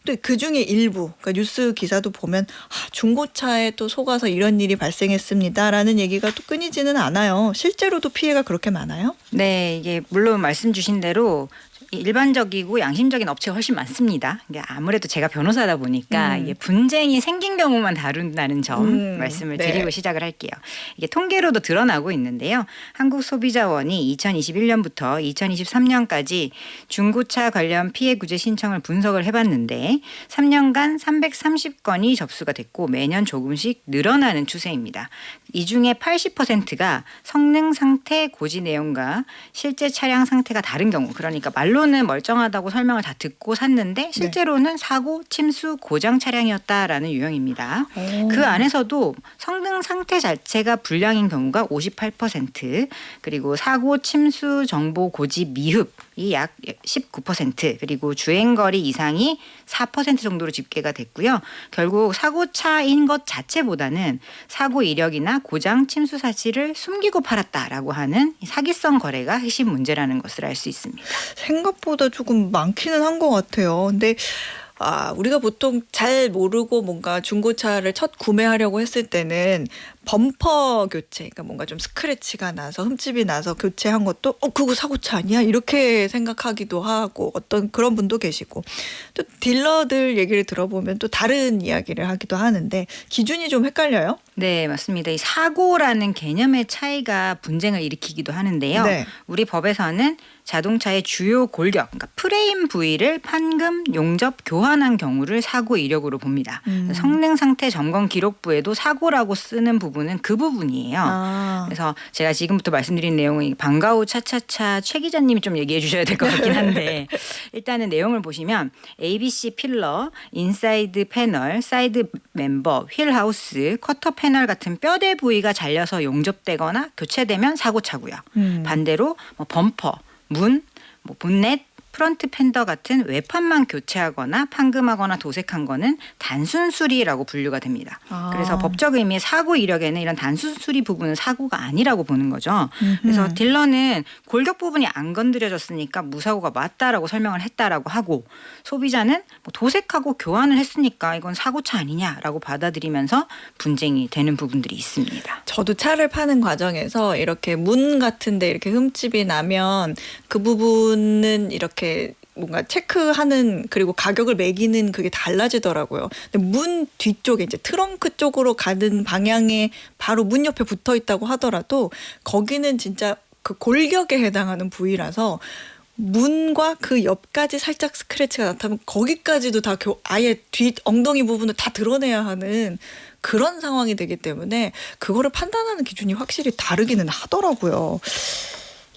또 그중에 일부 그러니까 뉴스 기사도 보면 중고차에 또 속아서 이런 일이 발생했습니다라는 얘기가 또 끊이지는 않아요. 실제로도 피해가 그렇게 많아요? 네, 이게 물론 말씀 주신 대로 일반적이고 양심적인 업체가 훨씬 많습니다. 이게 아무래도 제가 변호사다 보니까 이게 분쟁이 생긴 경우만 다룬다는 점 말씀을 드리고 시작을 할게요. 이게 통계로도 드러나고 있는데요. 한국소비자원이 2021년부터 2023년까지 중고차 관련 피해 구제 신청을 분석을 해봤는데 3년간 330건이 접수가 됐고 매년 조금씩 늘어나는 추세입니다. 이 중에 80%가 성능 상태 고지 내용과 실제 차량 상태가 다른 경우, 그러니까 말로 본론은 멀쩡하다고 설명을 다 듣고 샀는데 실제로는 사고, 침수, 고장 차량이었다라는 유형입니다. 그 안에서도 성능 상태 자체가 불량인 경우가 58%, 그리고 사고, 침수, 정보 고지 미흡이 약 19%, 그리고 주행거리 이상이 4% 정도로 집계가 됐고요. 결국 사고차인 것 자체보다는 사고 이력이나 고장, 침수 사실을 숨기고 팔았다라고 하는 사기성 거래가 핵심 문제라는 것을 알 수 있습니다. 생각보다 조금 많기는 한 것 같아요. 근데 우리가 보통 잘 모르고 뭔가 중고차를 첫 구매하려고 했을 때는 범퍼 교체, 그러니까 뭔가 좀 스크래치가 나서 흠집이 나서 교체한 것도 그거 사고차 아니야? 이렇게 생각하기도 하고 어떤 그런 분도 계시고 또 딜러들 얘기를 들어보면 또 다른 이야기를 하기도 하는데 기준이 좀 헷갈려요? 네, 맞습니다. 이 사고라는 개념의 차이가 분쟁을 일으키기도 하는데요. 네. 우리 법에서는 자동차의 주요 골격, 그러니까 프레임 부위를 판금, 용접, 교환한 경우를 사고 이력으로 봅니다. 성능 상태 점검 기록부에도 사고라고 쓰는 부분은 그 부분이에요. 그래서 제가 지금부터 말씀드린 내용은 반가우 차차차 최 기자님이 좀 얘기해 주셔야 될 것 같긴 한데 일단은 내용을 보시면 ABC 필러, 인사이드 패널, 사이드 멤버, 휠 하우스, 커터 패널 같은 뼈대 부위가 잘려서 용접되거나 교체되면 사고차고요. 반대로 범퍼, 문, 본넷, 프런트 펜더 같은 외판만 교체하거나 판금하거나 도색한 거는 단순 수리라고 분류가 됩니다. 그래서 법적 의미의 사고 이력에는 이런 단순 수리 부분은 사고가 아니라고 보는 거죠. 그래서 딜러는 골격 부분이 안 건드려졌으니까 무사고가 맞다라고 설명을 했다라고 하고 소비자는 도색하고 교환을 했으니까 이건 사고차 아니냐라고 받아들이면서 분쟁이 되는 부분들이 있습니다. 저도 차를 파는 과정에서 이렇게 문 같은데 이렇게 흠집이 나면 그 부분은 이렇게 뭔가 체크하는 그리고 가격을 매기는 그게 달라지더라고요. 근데 문 뒤쪽에 이제 트렁크 쪽으로 가는 방향에 바로 문 옆에 붙어 있다고 하더라도 거기는 진짜 그 골격에 해당하는 부위라서 문과 그 옆까지 살짝 스크래치가 나타나면 거기까지도 다 아예 뒤 엉덩이 부분을 다 드러내야 하는 그런 상황이 되기 때문에 그거를 판단하는 기준이 확실히 다르기는 하더라고요.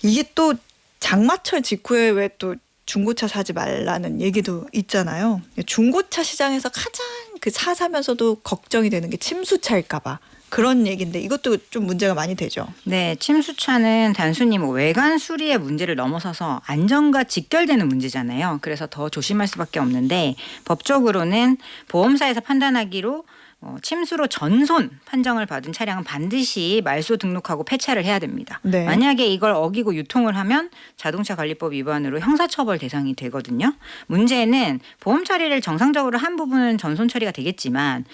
이게 또 장마철 직후에 왜 또 중고차 사지 말라는 얘기도 있잖아요. 중고차 시장에서 가장 그 사면서도 걱정이 되는 게 침수차일까 봐. 그런 얘기인데 이것도 좀 문제가 많이 되죠. 네, 침수차는 단순히 외관 수리의 문제를 넘어서서 안전과 직결되는 문제잖아요. 그래서 더 조심할 수밖에 없는데 법적으로는 보험사에서 판단하기로 침수로 전손 판정을 받은 차량은 반드시 말소 등록하고 폐차를 해야 됩니다. 네. 만약에 이걸 어기고 유통을 하면 자동차관리법 위반으로 형사처벌 대상이 되거든요. 문제는 보험 처리를 정상적으로 한 부분은 전손 처리가 되겠지만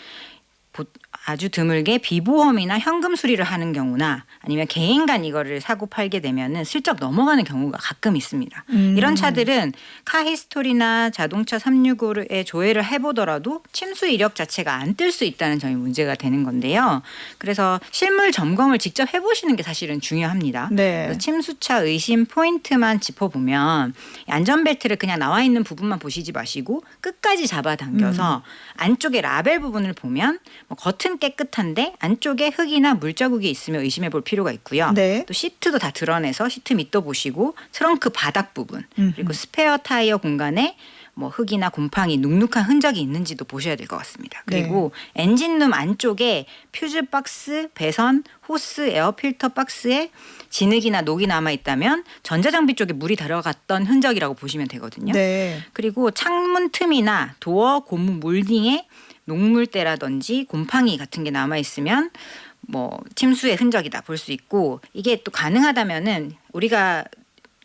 아주 드물게 비보험이나 현금 수리를 하는 경우나 아니면 개인간 이거를 사고 팔게 되면은 슬쩍 넘어가는 경우가 가끔 있습니다. 이런 차들은 카히스토리나 자동차 365에 조회를 해보더라도 침수 이력 자체가 안 뜰 수 있다는 점이 문제가 되는 건데요. 그래서 실물 점검을 직접 해보시는 게 사실은 중요합니다. 네. 그래서 침수차 의심 포인트만 짚어보면 안전벨트를 그냥 나와 있는 부분만 보시지 마시고 끝까지 잡아당겨서 안쪽에 라벨 부분을 보면 겉은 깨끗한데 안쪽에 흙이나 물자국이 있으면 의심해 볼 필요가 있고요. 네. 또 시트도 다 드러내서 시트 밑도 보시고 트렁크 바닥 부분 그리고 스페어 타이어 공간에 흙이나 곰팡이, 눅눅한 흔적이 있는지도 보셔야 될 것 같습니다. 그리고 엔진룸 안쪽에 퓨즈 박스, 배선, 호스, 에어필터 박스에 진흙이나 녹이 남아 있다면 전자장비 쪽에 물이 들어갔던 흔적이라고 보시면 되거든요. 네. 그리고 창문 틈이나 도어, 고무 몰딩에 녹물때라든지 곰팡이 같은 게 남아 있으면 침수의 흔적이다 볼 수 있고 이게 또 가능하다면은 우리가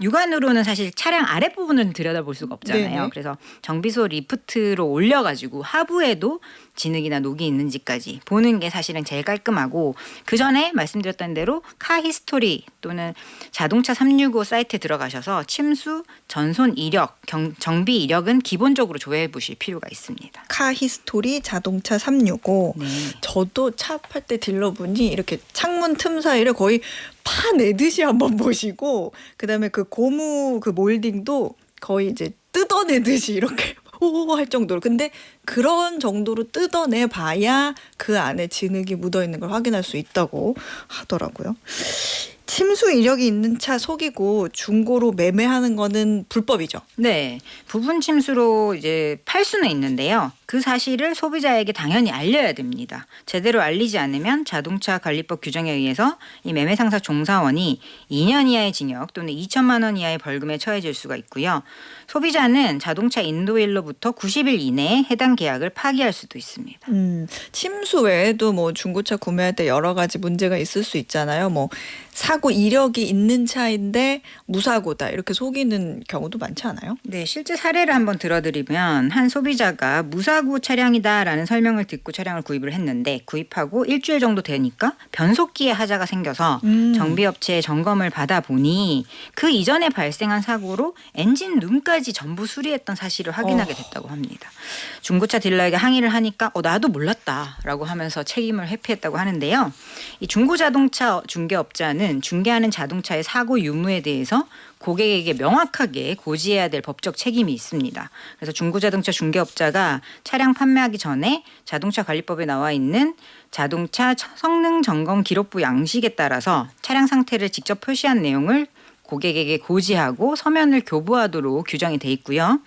육안으로는 사실 차량 아랫부분은 들여다볼 수가 없잖아요. 네네. 그래서 정비소 리프트로 올려가지고 하부에도 진흙이나 녹이 있는지까지 보는 게 사실은 제일 깔끔하고 그 전에 말씀드렸던 대로 카히스토리 또는 자동차 365 사이트에 들어가셔서 침수, 전손 이력, 정비 이력은 기본적으로 조회해 보실 필요가 있습니다. 카히스토리 자동차 365. 네. 저도 차 팔 때 딜러분이 이렇게 창문 틈 사이를 거의 파내듯이 한번 보시고 그다음에 그 고무 그 몰딩도 거의 이제 뜯어내듯이 이렇게 오 할 정도로. 근데 그런 정도로 뜯어내 봐야 그 안에 진흙이 묻어 있는 걸 확인할 수 있다고 하더라고요. 침수 이력이 있는 차 속이고 중고로 매매하는 거는 불법이죠. 네, 부분 침수로 이제 팔 수는 있는데요. 그 사실을 소비자에게 당연히 알려야 됩니다. 제대로 알리지 않으면 자동차 관리법 규정에 의해서 이 매매 상사 종사원이 2년 이하의 징역 또는 2천만 원 이하의 벌금에 처해질 수가 있고요. 소비자는 자동차 인도일로부터 90일 이내에 해당 계약을 파기할 수도 있습니다. 침수 외에도 뭐 중고차 구매할 때 여러 가지 문제가 있을 수 있잖아요. 뭐 사고 이력이 있는 차인데 무사고다 이렇게 속이는 경우도 많지 않아요? 네, 실제 사례를 한번 들어드리면 한 소비자가 무사고 차량이다라는 설명을 듣고 차량을 구입을 했는데 구입하고 일주일 정도 되니까 변속기에 하자가 생겨서 정비업체에 점검을 받아보니 그 이전에 발생한 사고로 엔진 룸까지 전부 수리했던 사실을 확인하게 됐다고 합니다. 중고차 딜러에게 항의를 하니까 나도 몰랐다라고 하면서 책임을 회피했다고 하는데요. 이 중고자동차 중개업자는 중개하는 자동차의 사고 유무에 대해서 고객에게 명확하게 고지해야 될 법적 책임이 있습니다. 그래서 중고자동차 중개업자가 차량 판매하기 전에 자동차 관리법에 나와 있는 자동차 성능 점검 기록부 양식에 따라서 차량 상태를 직접 표시한 내용을 고객에게 고지하고 서면을 교부하도록 규정이 돼 있고요.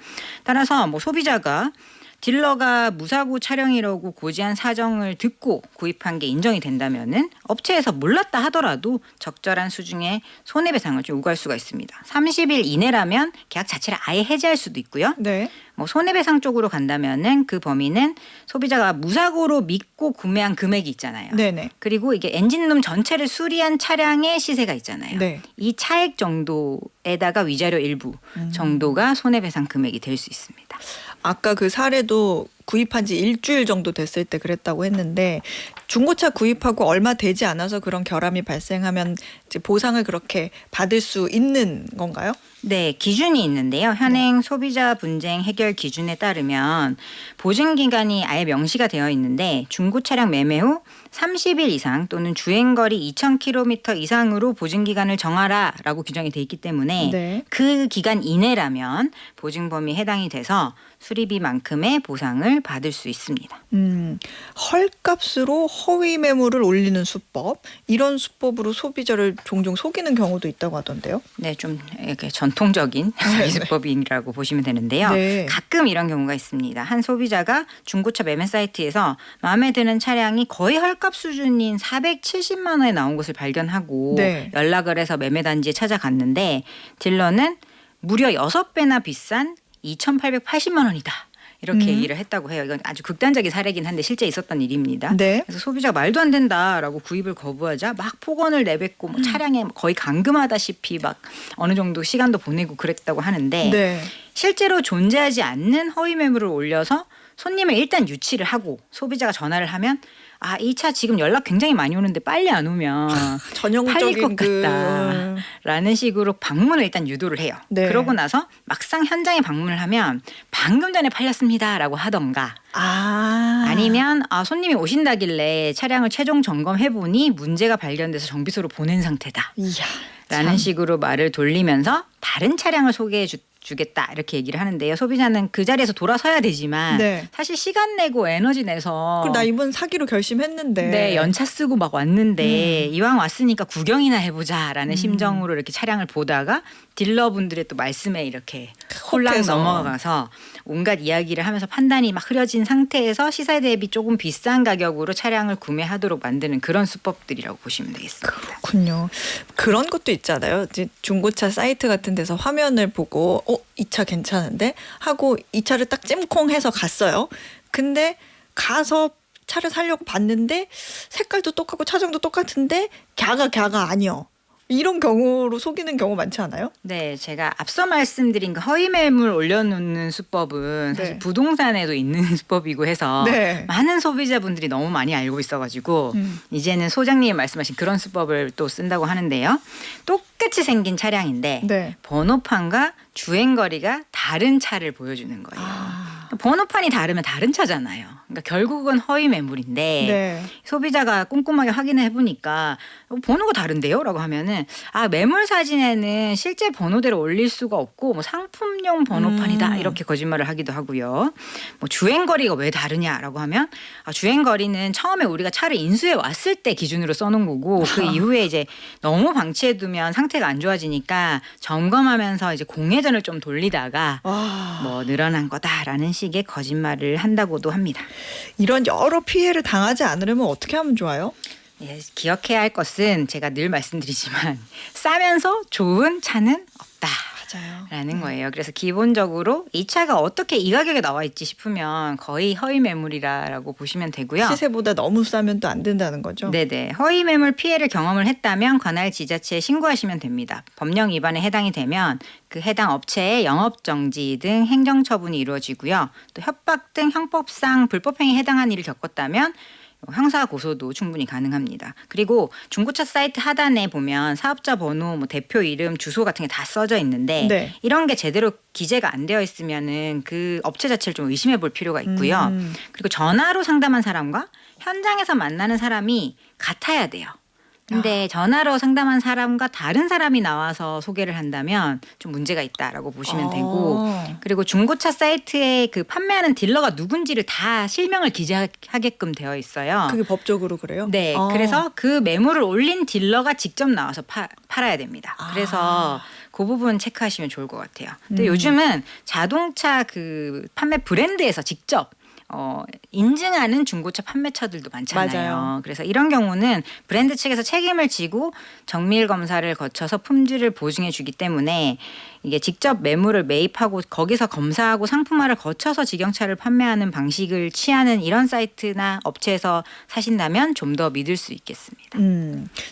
따라서 뭐 소비자가 딜러가 무사고 차량이라고 고지한 사정을 듣고 구입한 게 인정이 된다면은 업체에서 몰랐다 하더라도 적절한 수준의 손해배상을 좀 요구할 수가 있습니다. 30일 이내라면 계약 자체를 아예 해지할 수도 있고요. 네. 뭐 손해배상 쪽으로 간다면은 그 범위는 소비자가 무사고로 믿고 구매한 금액이 있잖아요. 네네. 그리고 이게 엔진룸 전체를 수리한 차량의 시세가 있잖아요. 네. 이 차액 정도에다가 위자료 일부 정도가 손해배상 금액이 될 수 있습니다. 아까 그 사례도 구입한 지 일주일 정도 됐을 때 그랬다고 했는데 중고차 구입하고 얼마 되지 않아서 그런 결함이 발생하면 이제 보상을 그렇게 받을 수 있는 건가요? 네, 기준이 있는데요. 현행 소비자 분쟁 해결 기준에 따르면 보증 기간이 아예 명시가 되어 있는데 중고 차량 매매 후 30일 이상 또는 주행거리 2,000km 이상으로 보증 기간을 정하라라고 규정이 돼 있기 때문에 네. 그 기간 이내라면 보증 범위에 해당이 돼서 수리비만큼의 보상을 받을 수 있습니다. 헐값으로 허위 매물을 올리는 수법, 이런 수법으로 소비자를 종종 속이는 경우도 있다고 하던데요. 네, 좀 이렇게 전통적인 사기수법이라고 보시면 되는데요. 네. 가끔 이런 경우가 있습니다. 한 소비자가 중고차 매매 사이트에서 마음에 드는 차량이 거의 헐값 수준인 470만 원에 나온 것을 발견하고 네. 연락을 해서 매매 단지에 찾아갔는데 딜러는 무려 6배나 비싼 2,880만 원이다. 이렇게 얘기를 했다고 해요. 이건 아주 극단적인 사례긴 한데 실제 있었던 일입니다. 네. 그래서 소비자가 말도 안 된다라고 구입을 거부하자 막 폭언을 내뱉고 뭐 차량에 거의 감금하다시피 막 어느 정도 시간도 보내고 그랬다고 하는데 네. 실제로 존재하지 않는 허위 매물을 올려서 손님을 일단 유치를 하고 소비자가 전화를 하면 이 차 지금 연락 굉장히 많이 오는데 빨리 안 오면 팔릴 전형적인 것 같다라는 식으로 방문을 일단 유도를 해요. 네. 그러고 나서 막상 현장에 방문을 하면 방금 전에 팔렸습니다라고 하던가 아니면 손님이 오신다길래 차량을 최종 점검해보니 문제가 발견돼서 정비소로 보낸 상태다. 이야, 라는 참. 식으로 말을 돌리면서 다른 차량을 소개해 주겠다 이렇게 얘기를 하는데요. 소비자는 그 자리에서 돌아서야 되지만 네. 사실 시간 내고 에너지 내서 그럼 나 이번 사기로 결심했는데. 네, 연차 쓰고 막 왔는데 이왕 왔으니까 구경이나 해보자라는 심정으로 이렇게 차량을 보다가 딜러분들의 또 말씀에 이렇게 홀랑 혹해서. 넘어가서 온갖 이야기를 하면서 판단이 막 흐려진 상태에서 시세 대비 조금 비싼 가격으로 차량을 구매하도록 만드는 그런 수법들이라고 보시면 되겠습니다. 그렇군요. 그런 것도 있잖아요. 이제 중고차 사이트 같은 데서 화면을 보고 이 차 괜찮은데 하고 이 차를 딱 찜콩해서 갔어요. 근데 가서 차를 사려고 봤는데 색깔도 똑같고 차종도 똑같은데 갸가 아니요. 이런 경우로 속이는 경우 많지 않아요? 네, 제가 앞서 말씀드린 그 허위 매물 올려놓는 수법은 사실 네. 부동산에도 있는 수법이고 해서 네. 많은 소비자분들이 너무 많이 알고 있어가지고 이제는 소장님이 말씀하신 그런 수법을 또 쓴다고 하는데요. 똑같이 생긴 차량인데 네. 번호판과 주행거리가 다른 차를 보여주는 거예요. 번호판이 다르면 다른 차잖아요. 그러니까 결국은 허위 매물인데 네. 소비자가 꼼꼼하게 확인해 보니까 번호가 다른데요라고 하면은 매물 사진에는 실제 번호대로 올릴 수가 없고 뭐 상품용 번호판이다 이렇게 거짓말을 하기도 하고요. 뭐 주행 거리가 왜 다르냐라고 하면 주행 거리는 처음에 우리가 차를 인수해 왔을 때 기준으로 써놓은 거고 그 이후에 이제 너무 방치해 두면 상태가 안 좋아지니까 점검하면서 이제 공회전을 좀 돌리다가 뭐 늘어난 거다라는 식의 거짓말을 한다고도 합니다. 이런 여러 피해를 당하지 않으려면 어떻게 하면 좋아요? 예, 기억해야 할 것은 제가 늘 말씀드리지만 싸면서 좋은 차는 없다. 맞아요. 라는 거예요. 그래서 기본적으로 이 차가 어떻게 이 가격에 나와 있지 싶으면 거의 허위 매물이라고 보시면 되고요. 시세보다 너무 싸면 또 안 된다는 거죠. 네네. 허위 매물 피해를 경험을 했다면 관할 지자체에 신고하시면 됩니다. 법령 위반에 해당이 되면 그 해당 업체의 영업정지 등 행정처분이 이루어지고요. 또 협박 등 형법상 불법행위에 해당한 일을 겪었다면 형사 고소도 충분히 가능합니다. 그리고 중고차 사이트 하단에 보면 사업자 번호, 뭐 대표 이름, 주소 같은 게 다 써져 있는데 네. 이런 게 제대로 기재가 안 되어 있으면은 그 업체 자체를 좀 의심해 볼 필요가 있고요. 그리고 전화로 상담한 사람과 현장에서 만나는 사람이 같아야 돼요. 근데 전화로 상담한 사람과 다른 사람이 나와서 소개를 한다면 좀 문제가 있다라고 보시면 되고 그리고 중고차 사이트에 그 판매하는 딜러가 누군지를 다 실명을 기재하게끔 되어 있어요. 그게 법적으로 그래요? 네. 그래서 그 매물을 올린 딜러가 직접 나와서 팔아야 됩니다. 그래서 그 부분 체크하시면 좋을 것 같아요. 근데 요즘은 자동차 그 판매 브랜드에서 직접 인증하는 중고차 판매처들도 많잖아요. 맞아요. 그래서 이런 경우는 브랜드 측에서 책임을 지고 정밀 검사를 거쳐서 품질을 보증해 주기 때문에 이게 직접 매물을 매입하고 거기서 검사하고 상품화를 거쳐서 직영차를 판매하는 방식을 취하는 이런 사이트나 업체에서 사신다면 좀 더 믿을 수 있겠습니다.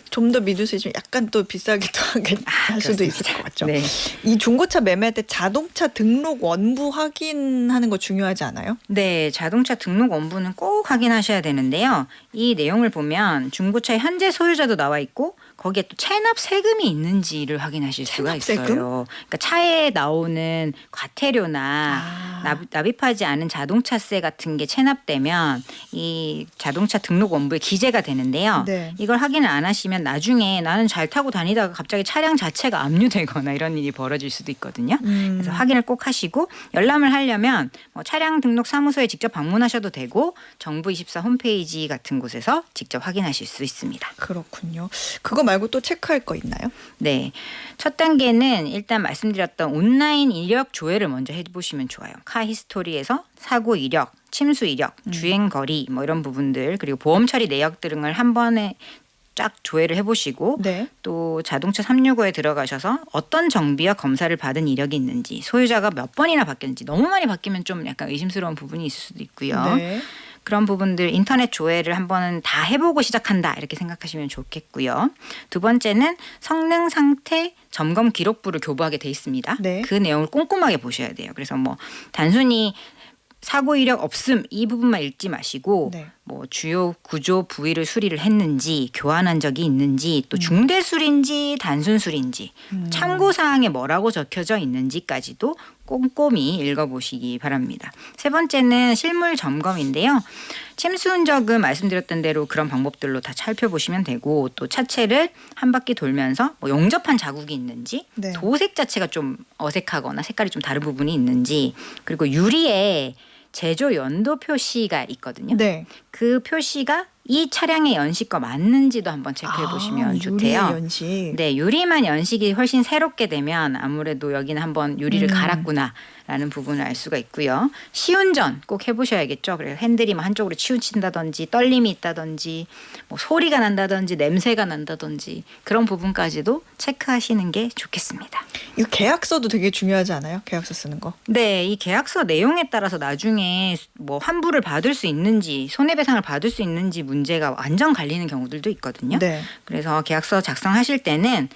좀 더 믿을 수 있으면 약간 또 비싸기도 할 수도 있을 것 같죠. 네. 이 중고차 매매할 때 자동차 등록 원부 확인하는 거 중요하지 않아요? 네, 자동차 등록 원부는 꼭 확인하셔야 되는데요. 이 내용을 보면 중고차의 현재 소유자도 나와 있고 거기에 또 체납 세금이 있는지를 확인하실 수가 체납 있어요. 세금? 그러니까 차에 나오는 과태료나 납입하지 않은 자동차세 같은 게 체납되면 이 자동차 등록 원부에 기재가 되는데요. 네. 이걸 확인을 안 하시면 나중에 나는 잘 타고 다니다가 갑자기 차량 자체가 압류되거나 이런 일이 벌어질 수도 있거든요. 그래서 확인을 꼭 하시고 열람을 하려면 차량 등록 사무소에 직접 방문하셔도 되고 정부24 홈페이지 같은 곳에서 직접 확인하실 수 있습니다. 그렇군요. 그거 말고 또 체크할 거 있나요? 네. 첫 단계는 일단 말씀드렸던 온라인 이력 조회를 먼저 해보시면 좋아요. 카 히스토리에서 사고 이력, 침수 이력, 주행 거리 뭐 이런 부분들 그리고 보험 처리 내역 등을 한 번에 쫙 조회를 해보시고 네. 또 자동차 365에 들어가셔서 어떤 정비와 검사를 받은 이력이 있는지 소유자가 몇 번이나 바뀌었는지 너무 많이 바뀌면 좀 약간 의심스러운 부분이 있을 수도 있고요. 네. 그런 부분들 인터넷 조회를 한번 다 해보고 시작한다 이렇게 생각하시면 좋겠고요. 두 번째는 성능 상태 점검 기록부를 교부하게 돼 있습니다. 네. 그 내용을 꼼꼼하게 보셔야 돼요. 그래서 뭐 단순히 사고 이력 없음 이 부분만 읽지 마시고 네. 뭐 주요 구조 부위를 수리를 했는지 교환한 적이 있는지 또 중대 수리인지 단순 수리인지 참고 사항에 뭐라고 적혀져 있는지까지도 꼼꼼히 읽어보시기 바랍니다. 세 번째는 실물 점검인데요. 침수 흔적은 말씀드렸던 대로 그런 방법들로 다 살펴보시면 되고 또 차체를 한 바퀴 돌면서 뭐 용접한 자국이 있는지 네. 도색 자체가 좀 어색하거나 색깔이 좀 다른 부분이 있는지 그리고 유리에 제조 연도 표시가 있거든요. 네. 그 표시가 이 차량의 연식과 맞는지도 한번 체크해 보시면 좋대요. 유리의 연식. 네, 유리만 연식이 훨씬 새롭게 되면 아무래도 여기는 한번 유리를 갈았구나라는 부분을 알 수가 있고요. 시운전 꼭 해보셔야겠죠. 그래서 핸들이 뭐 한쪽으로 치우친다든지 떨림이 있다든지 뭐 소리가 난다든지 냄새가 난다든지 그런 부분까지도 체크하시는 게 좋겠습니다. 이거 계약서도 되게 중요하지 않아요? 계약서 쓰는 거. 네, 이 계약서 내용에 따라서 나중에 뭐 환불을 받을 수 있는지 손해배상을 받을 수 있는지 문제가 완전 갈리는 경우들도 있거든요. 네. 그래서 계약서 작성하실 때는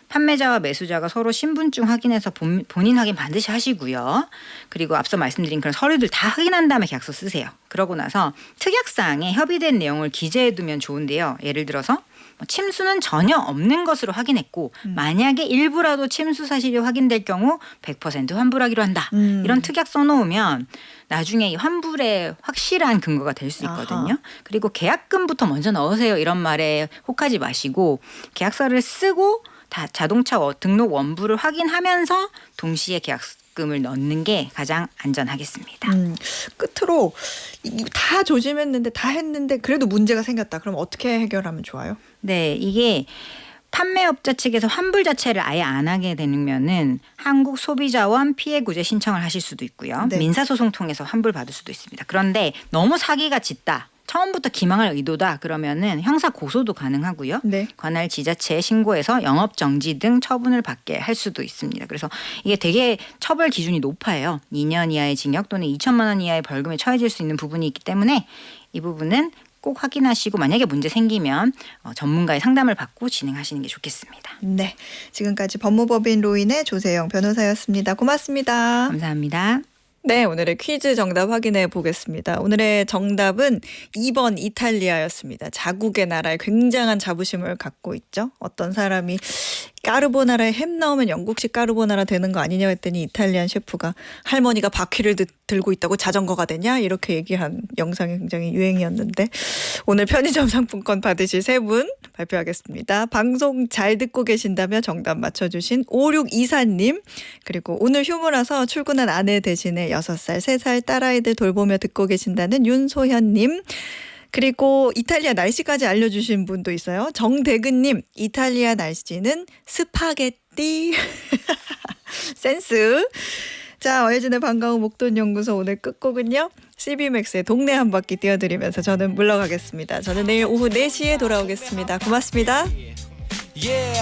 판매자와 매수자가 서로 신분증 확인해서 본인 확인 반드시 하시고요. 그리고 앞서 말씀드린 그런 서류들 다 확인한 다음에 계약서 쓰세요. 그러고 나서 특약사항에 협의된 내용을 기재해두면 좋은데요. 예를 들어서 침수는 전혀 없는 것으로 확인했고 만약에 일부라도 침수 사실이 확인될 경우 100% 환불하기로 한다. 이런 특약 써놓으면 나중에 이 환불의 확실한 근거가 될 수 있거든요. 아하. 그리고 계약금부터 먼저 넣으세요. 이런 말에 혹하지 마시고 계약서를 쓰고 다 자동차 등록 원부를 확인하면서 동시에 계약금을 넣는 게 가장 안전하겠습니다. 끝으로 다 조짐했는데 다 했는데 그래도 문제가 생겼다. 그럼 어떻게 해결하면 좋아요? 네, 이게 판매업자 측에서 환불 자체를 아예 안 하게 되면은 한국소비자원 피해구제 신청을 하실 수도 있고요. 네. 민사소송 통해서 환불 받을 수도 있습니다. 그런데 너무 사기가 짙다. 처음부터 기망할 의도다. 그러면은 형사 고소도 가능하고요. 네. 관할 지자체에 신고해서 영업 정지 등 처분을 받게 할 수도 있습니다. 그래서 이게 되게 처벌 기준이 높아요. 2년 이하의 징역 또는 2천만 원 이하의 벌금에 처해질 수 있는 부분이 있기 때문에 이 부분은 꼭 확인하시고 만약에 문제 생기면 전문가의 상담을 받고 진행하시는 게 좋겠습니다. 네. 지금까지 법무법인 로인의 조세영 변호사였습니다. 고맙습니다. 감사합니다. 네, 오늘의 퀴즈 정답 확인해 보겠습니다. 오늘의 정답은 2번 이탈리아였습니다. 자국의 나라에 굉장한 자부심을 갖고 있죠. 어떤 사람이 까르보나라에 햄 넣으면 영국식 까르보나라 되는 거 아니냐 했더니 이탈리안 셰프가 할머니가 바퀴를 들고 있다고 자전거가 되냐 이렇게 얘기한 영상이 굉장히 유행이었는데 오늘 편의점 상품권 받으실 3분 발표하겠습니다. 방송 잘 듣고 계신다며 정답 맞춰주신 5624님 그리고 오늘 휴무라서 출근한 아내 대신에 6살, 3살 딸아이들 돌보며 듣고 계신다는 윤소현님 그리고 이탈리아 날씨까지 알려주신 분도 있어요. 정대근님 이탈리아 날씨는 스파게티 센스. 자, 어예진의 반가운 목돈연구소 오늘 끝곡은요. CBMX의 동네 한 바퀴 띄워드리면서 저는 물러가겠습니다. 저는 내일 오후 4시에 돌아오겠습니다. 고맙습니다. Yeah.